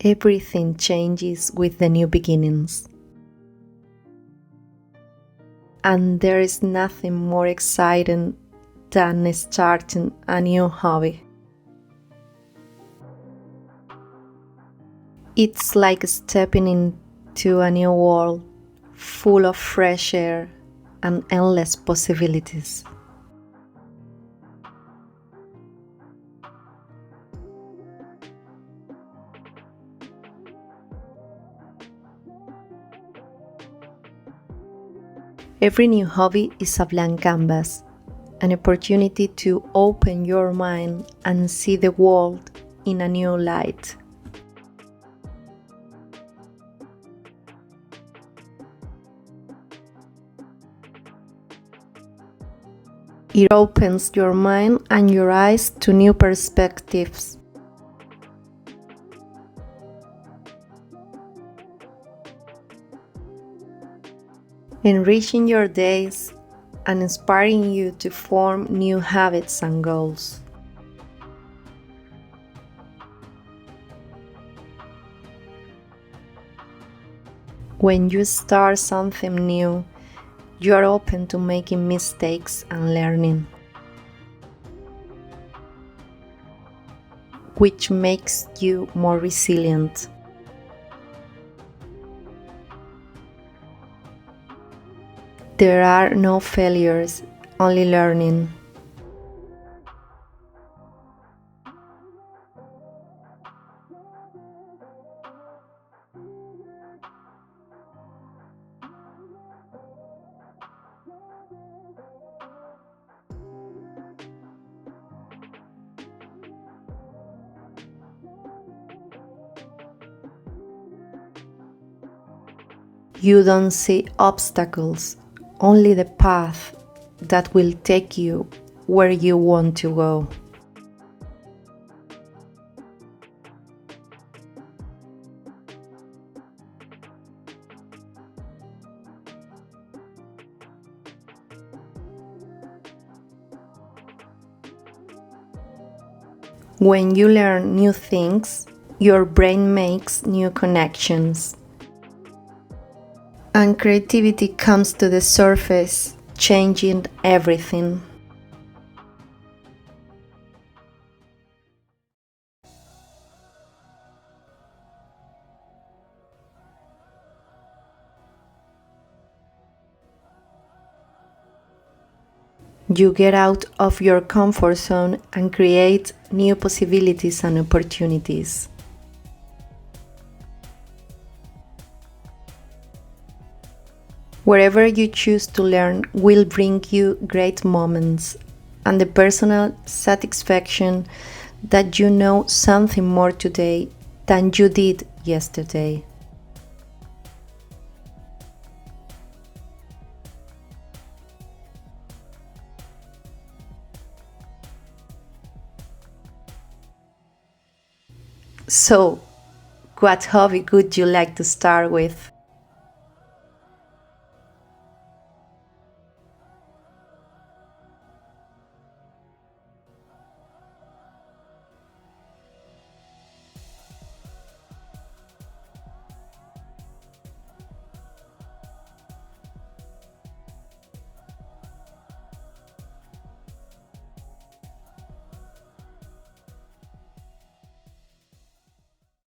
Everything changes with the new beginnings. And there is nothing more exciting than starting a new hobby. It's like stepping into a new world full of fresh air and endless possibilities. Every new hobby is a blank canvas, an opportunity to open your mind and see the world in a new light. It opens your mind and your eyes to new perspectives. Enriching your days and inspiring you to form new habits and goals. When you start something new, you are open to making mistakes and learning, which makes you more resilient. There are no failures, only learning. You don't see obstacles, only the path that will take you where you want to go. When you learn new things, your brain makes new connections. And creativity comes to the surface, changing everything. You get out of your comfort zone and create new possibilities and opportunities. Wherever you choose to learn will bring you great moments and the personal satisfaction that you know something more today than you did yesterday. So, what hobby would you like to start with?